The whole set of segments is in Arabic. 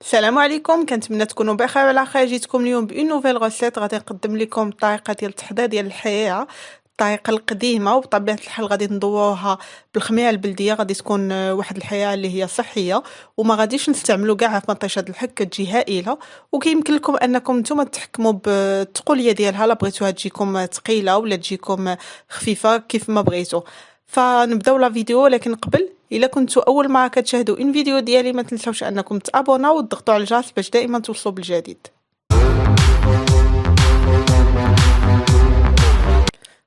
السلام عليكم، كنتمنى تكونوا بخير وعلى خير. جيتكم اليوم بأون نوفيل غوسيت. غادي نقدم لكم الطريقه ديال التحضير ديال الحياه، الطريقه القديمه، وبطبيعه الحال غادي ندوروها بالخميره البلديه. غادي تكون واحد الحياه اللي هي صحيه، وما غاديش نستعملوا كاع في مطيشه الحك، كتجي هائله. وكيمكن لكم انكم نتوما تحكموا بالتقوليه ديالها، لا بغيتوها تجيكم ثقيله ولا تجيكم خفيفه كيف ما بغيتو. فنبداو لا فيديو، ولكن قبل، الا كنتو اول مره كتشاهدوا ان فيديو ديالي، ما تنساوش انكم تابوناو وتضغطوا على الجرس باش دائما توصلوا بالجديد.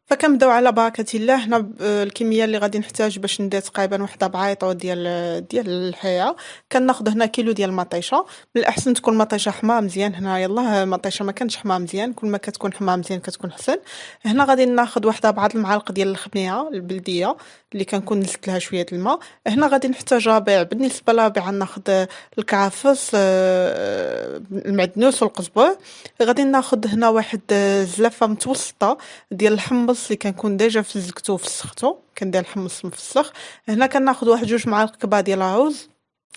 فكنبداو على بركه الله. هنا الكميه اللي غادي نحتاج باش ندير تقريبا واحد 4 ديال الحياه. كناخذ هنا كيلو ديال المطيشه. من الاحسن تكون مطيشه حمار مزيان. هنا يلاه مطيشه ما كانش حمار مزيان، كل ما كتكون حمار مزيان كتكون حسن. هنا غادي ناخذ واحد 4 المعالق ديال الخميره البلديه اللي كنكون نزلت لها شويه الماء. هنا غادي نحتاج ربيع. بالنسبه للربيع ناخذ الكرفس، المعدنوس والقزبر. غادي ناخذ هنا واحد زلافه متوسطه ديال الحمص اللي كنكون ديجا فزقتو وفسختو، كندير الحمص مفسخ. هنا كناخذ واحد 2 معالق كبار ديال الرز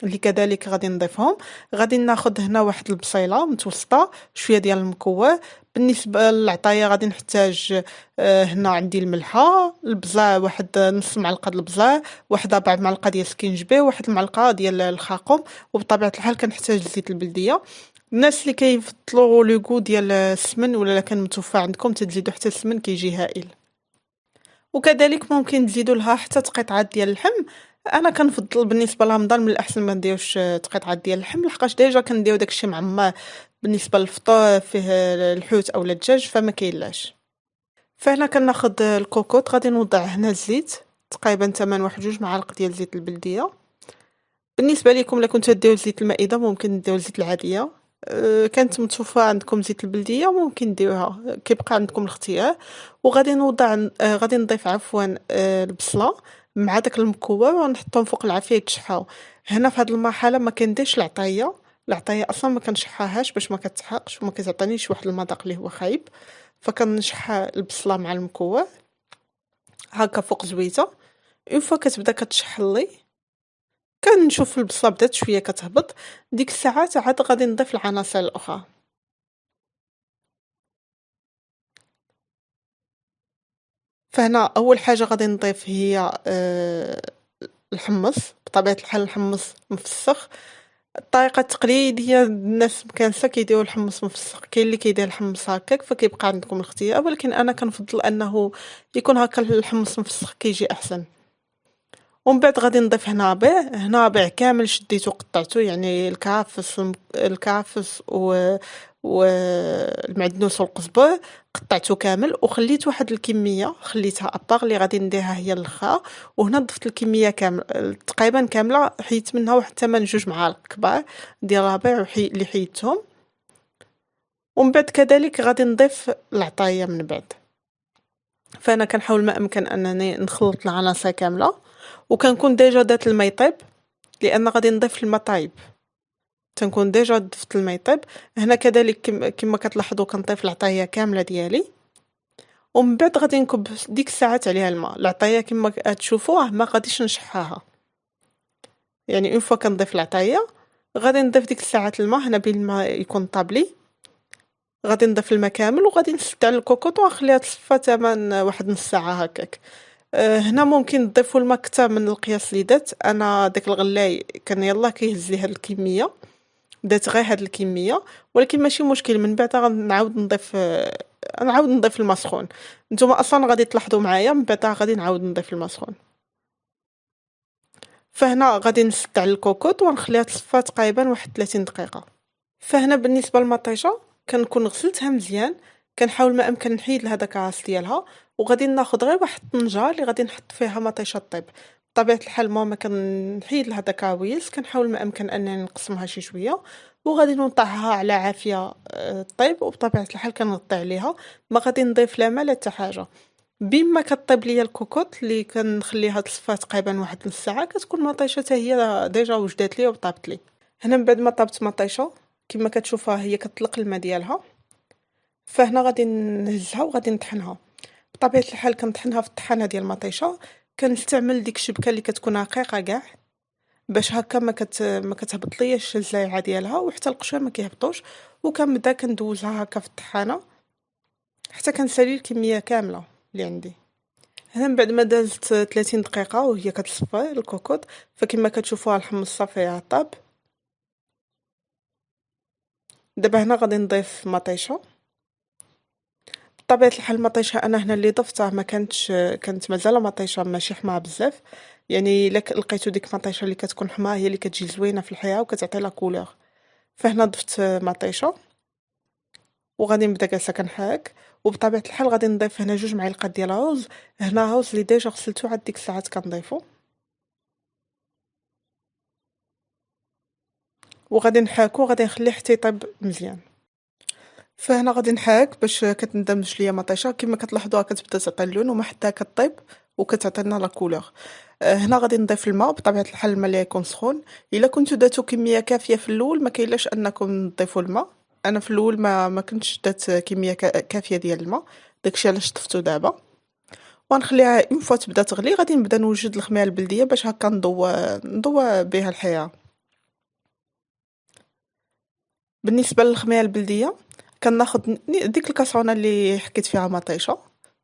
اللي كذلك غادي نضيفهم. غادي ناخذ هنا واحد البصيله متوسطه، شويه ديال المكور. بالنسبه للعطايه غادي نحتاج هنا عندي الملحه، البزار واحد نص معلقه د البزار، واحد 4 معلقه ديال السكينجبير، واحد المعلقه ديال الخاقم. وبطبيعه الحال كنحتاج الزيت البلديه. الناس اللي كيفضلوا لو غو ديال السمن، ولا كان متوفر عندكم تزيدوا حتى السمن كيجي هائل. وكذلك ممكن تزيدوا لها حتى تقطعات ديال اللحم. انا كنفضل بالنسبه لرمضان من الاحسن ما نديروش تقطعات ديال اللحم، لحقاش ديجا كنديرو داكشي معمر بالنسبه للفطور فيه الحوت او الدجاج، فما كاينلاش. فهنا كناخذ الكوكوط. غادي نوضع هنا الزيت، تقريبا تمن واحد 2 معالق ديال الزيت البلديه. بالنسبه لكم الا كنتو ديروا زيت المائده ممكن ديروا الزيت العاديه. كانت متوفره عندكم زيت البلديه ممكن ديروها، كيبقى عندكم الاختيار. وغادي نوضع غادي نضيف عفوا البصله مع داك المكور ونحطهم فوق العافيه يتشحاو. هنا في هذه المرحله ما كنديرش العطايه اصلا ما كنشحاهاش باش ما كتحرقش وما كتعطينيش واحد المذاق اللي هو خايب. فكنشح البصله مع المكور هكا فوق زويته. اون فوا كتبدا كتشحلي، كنشوف البصله بدات شويه كتهبط، ديك الساعات عاد غادي نضيف العناصر الاخرى. فهنا اول حاجه غادي نضيف هي الحمص. بطبيعه الحال الحمص مفسخ. الطريقه التقليديه الناس مكانسه كيديروا الحمص مفسخ، كاين اللي كيدير الحمص هكاك، فكيبقى عندكم الاختيار، ولكن انا كنفضل انه يكون هكا الحمص مفسخ كيجي احسن. ومن بعد غادي نضيف هنا ربيع كامل شديته وقطعته، يعني الكرفس والمعدنوس والقزبر قطعته كامل وخليت واحد الكميه، خليتها ابار اللي غادي نديرها هي الاخرى. وهنا ضفت الكميه كامل تقريبا كامله، حيت منها واحد 8 معالق كبار ديال الربيع اللي حيدتهم. ومن بعد كذلك غادي نضيف العطايه من بعد. فانا كنحاول ما امكن انني نخلط العناصر كامله، وكنكون ديجا دات الماء يطيب لان غادي نضيف الماء طايب. تنكون ديجا ضفت الماء يطيب. هنا كذلك كما كتلاحظوا كنضيف العطايه كامله ديالي، ومن بعد غادي نكب ديك الساعات عليها الماء. العطايه كما تشوفوه ما غاديش نشحاها، يعني اون فوا كنضيف العطايه غادي نضيف ديك الساعات الماء. هنا بين الماء يكون طابلي غادي نضيف الماء كامل وغادي نسد على الكوكوط ونخليها تصفى تمن واحد نص ساعه هكاك. هنا ممكن تضيفوا الماء كتر من القياس اللي درت انا. داك الغلاي كان يلاه كيهز لي هاد الكميه، درت غير هاد الكميه، ولكن ماشي مشكل. من بعد غنعاود نضيف الماء سخون. نتوما اصلا غادي تلاحظوا معايا من بعد غادي نعاود نضيف الماء سخون. فهنا غادي نسد على الكوكوط ونخليها تصفى تقريبا واحد 30 دقيقه. فهنا بالنسبه للمطيشه كنكون غسلتها مزيان، كنحاول ما امكن نحيد لها داك الراس ديالها، وغادي ناخذ غير واحد الطنجره اللي غادي نحط فيها مطيشه طيب. بطبيعه الحال ما كنحيد لها داك الرويس، كنحاول ما امكن انني نقسمها شي شويه، وغادي نوضعها على عافيه طيب. وبطبيعه الحال كنغطي عليها، ما غادي نضيف لا ما لا حتى حاجه. بما كطيب ليا الكوكوط اللي كنخليها تصفى تقريبا واحد نص ساعه، كتكون مطيشه حتى هي ديجا وجدات ليا وطابت لي. هنا من بعد ما طابت مطيشه كما كتشوفها هي كتطلق الماء ديالها. فهنا غادي نهزها وغادي نطحنها. بطبيعه الحال كنطحنها في الطحانه ديال المطيشه. كنستعمل ديك الشبكه اللي كتكون رقيقه كاع، باش هكا ما كتهبط لياش الزايعه ديالها وحتى القشور ما كيهبطوش. وكنبدا كندوزها هكا في الطحانه حتى كنسالي الكميه كامله اللي عندي. هنا من بعد ما دازت 30 دقيقه وهي كتصفى الكوكوط، فكما كتشوفوها الحمص صافي طاب. دابا هنا غادي نضيف مطيشه. بطبيعه الحال المطيشه انا هنا اللي ضفتها ما كانت مازال مطيشه ماشي حماها بزاف. يعني الا لقيتو ديك المطيشه اللي كتكون حماها هي اللي كتجي زوينه في الحياه وكتعطي لا كولور. فهنا ضفت مطيشه وغادي نبدا جالسه كنحاك. وبطبيعه الحال غادي نضيف هنا 2 معالق ديال العوز. هنا عوز اللي ديجا غسلته عاد ديك الساعات كنضيفو وغادي نحاكو غادي نخليه حتى يطيب مزيان. فهنا غادي نحاك باش كتندمج ليا مطيشه كما كتلاحظوها كتبدا تعطي اللون وما حتى كطيب وكتعطينا لا كولور. هنا غادي نضيف الماء بطبيعه الحال الماء اللي يكون سخون. الا كنتو درتو كميه كافيه في الاول ما كاينلاش انكم تضيفوا الماء. انا في الاول ما كنتش درت كميه كافيه ديال الماء. داكشي علاش ضفتو دابا. ونخليها اون فوا تبدا تغلي غادي نبدا نوجد الخميره البلديه باش هكا نضوى بها الحياه. بالنسبه للخميره البلديه كناخد ديك الكاسرونه اللي حكيت فيها مطيشه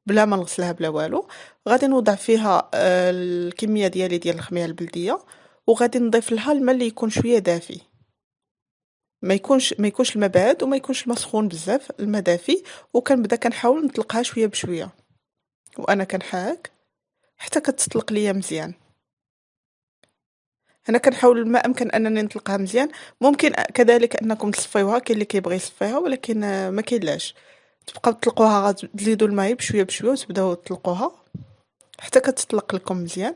بلا ما نغسلها بلا والو. غادي نوضع فيها الكميه ديالي ديال الخميره البلديه وغادي نضيف لها الماء اللي يكون شويه دافي. ما يكونش الماء بارد وما يكونش الماء سخون بزاف الماء دافي. وكنبدا كنحاول نطلقها شويه بشويه وانا كنحاك حتى كتطلق ليا مزيان. انا كنحاول ما امكن انني نطلقها مزيان. ممكن كذلك انكم تصفيوها كاين اللي كيبغي يصفيها ولكن ما كاينلاش. تبقاو تطلقوها تزيدوا الماء بشويه بشويه وتبداو تطلقوها حتى كتطلق لكم مزيان.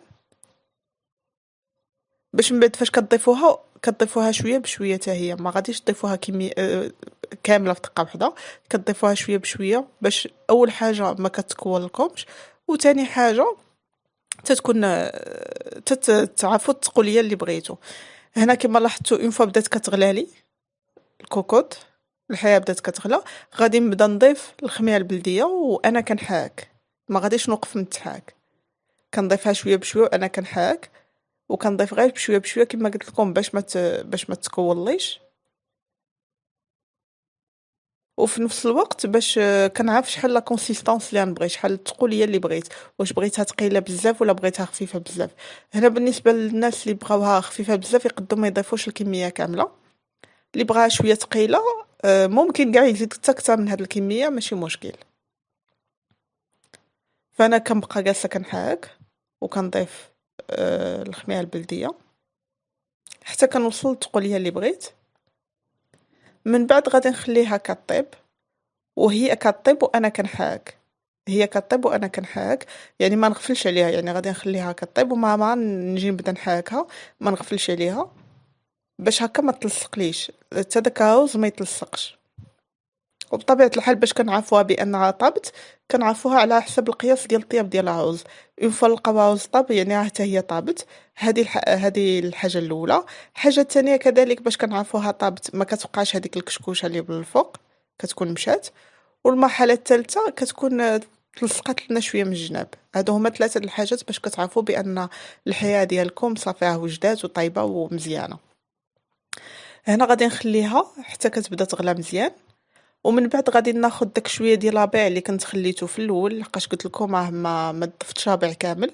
باش من بعد فاش كتضيفوها شويه بشويه حتى هي ما غاديش تضيفوها كميه كامله في دقه واحده. كتضيفوها شويه بشويه باش اول حاجه ما كتكون لكمش. وثاني حاجه تتكون تعرفوا التقوليه اللي بغيتو. هنا كما لاحظتوا اون فوا بدات كتغلى لي الكوكوط الحياه بدات كتغلى. غادي نبدا نضيف الخميره البلديه وانا كنحاك. ما غاديش نوقف من التحاك. كنضيفها شويه بشويه وانا كنحاك. وكنضيف غير بشويه بشويه كما قلت لكم باش ما تكوليش. وفي نفس الوقت باش كنعرف شحال لا كونسيستانس اللي غنبغي شحال التقوليه اللي بغيت. واش بغيتها ثقيله بزاف ولا بغيتها خفيفه بزاف. هنا بالنسبه للناس اللي بغاوها خفيفه بزاف يقدروا ما يضيفوش الكميه كامله. اللي بغاها شويه ثقيله ممكن كاع يزيد حتى اكثر من هاد الكميه ماشي مشكل. فانا كنبقى جالسه كنحاك وكنضيف الخميره البلديه حتى كنوصل للتقوليه اللي بغيت. من بعد غادي نخليها كطيب وهي كطيب وانا كنحاك. هي كطيب وانا كنحاك يعني ما نغفلش عليها. يعني غادي نخليها كطيب وما نجي نبدا نحاكها. ما نغفلش عليها باش هكا ما تلصقليش حتى داك الرز ما يتلصقش. وبطبيعه الحال باش كنعرفوها بانها طابت كنعرفوها على حسب القياس ديال الطياب ديال العوز. اون فوا لقاو العوز طاب يعني حتى هي طابت. هذه الحاجه الاولى. الحاجه الثانيه كذلك باش كنعرفوها طابت ما كتبقاش هذيك الكشكوشه اللي بالفوق كتكون مشات. والمرحله الثالثه كتكون تلصقات لنا شويه من الجناب. هادو هما 3 الحاجات باش كتعرفوا بان الحياه ديالكم صافي وجدات وطيبه ومزيانه. هنا غادي نخليها حتى كتبدا تغلى مزيان. ومن بعد غادي ناخذ داك شويه ديال لابيع اللي كنت خليته في الاول لحقاش قلت لكم ما ضفتش ربيع كامل.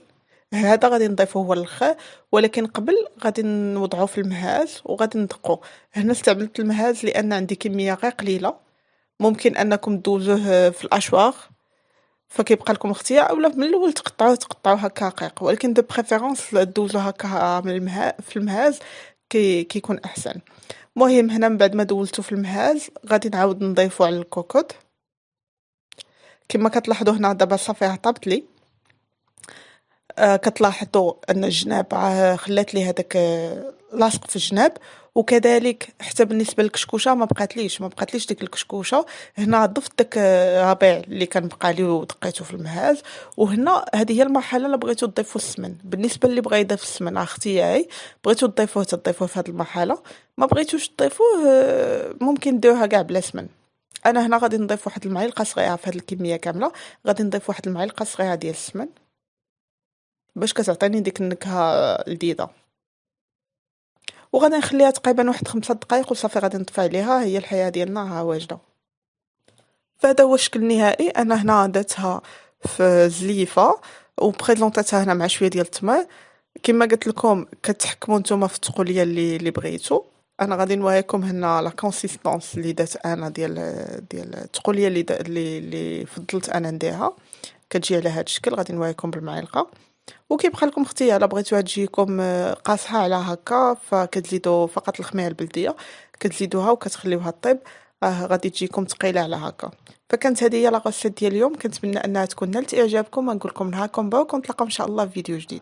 هذا غادي نضيفوه هو الاخر. ولكن قبل غادي نوضعوه في المهاز وغادي ندقو. هنا استعملت المهاز لان عندي كميه غير قليله. ممكن انكم دوزوه في الاشواغ فكيبقى لكم اختيار اولا من الاول تقطعوه هكا رقيق. ولكن دو بريفيرونس دوزوه هكا من في المهاز كيكون احسن. مهم هنا من بعد ما دولته في المهاز غادي نعاود نضيفو على الكوكوط. كما كتلاحظوا هنا دابا صافي طابت لي. كتلاحظوا ان الجناب خلات لي هذاك لاصق في الجناب. وكذلك حتى بالنسبه للكشكوشه ما بقاتليش ديك الكشكوشه. هنا ضفت داك ربيع اللي كان بقى لي ودقيته في المهاز. وهنا هذه هي المرحله اللي بغيتو تضيفوا السمن. بالنسبه اللي بغى يضيف السمن اختياري. بغيتو تضيفوه في هذه المرحله. ما بغيتوش تضيفوه ممكن ديروها كاع بلا سمن. انا هنا غادي نضيف واحد المعلقه صغيره في هذه الكميه كامله. غادي نضيف واحد المعلقه صغيره ديال السمن باش كتعطيني ديك النكهه لذيذه. وغادي نخليها تقريبا واحد 5 دقائق وصافي، غادي نطفي عليها. هي الحياة ديالنا ها واجدة. فهذا هو الشكل النهائي. انا هنا درتها في زليفه وبريزونطيتها هنا مع شويه ديال التمر. كما قلت لكم كتحكموا نتوما في التقوليه اللي بغيتو. انا غادي نوريكم هنا لا كونسيستونس اللي درت انا ديال التقوليه اللي فضلت انا نديرها. كتجي على هذا الشكل. غادي نوريكم بالمعلقه. وكيبقى لكم اختيار، الا بغيتوها تجيكم قاصحه على هكا فكتزيدوا فقط الخميره البلديه، كتزيدوها وكتخليوها طيب. غادي تجيكم ثقيله على هكا. فكانت هذه هي لا غوسيت ديال اليوم. كنتمنى انها تكون نالت اعجابكم. ونقول لكم نهاركم مبروك، ونتلاقاو ان شاء الله في فيديو جديد.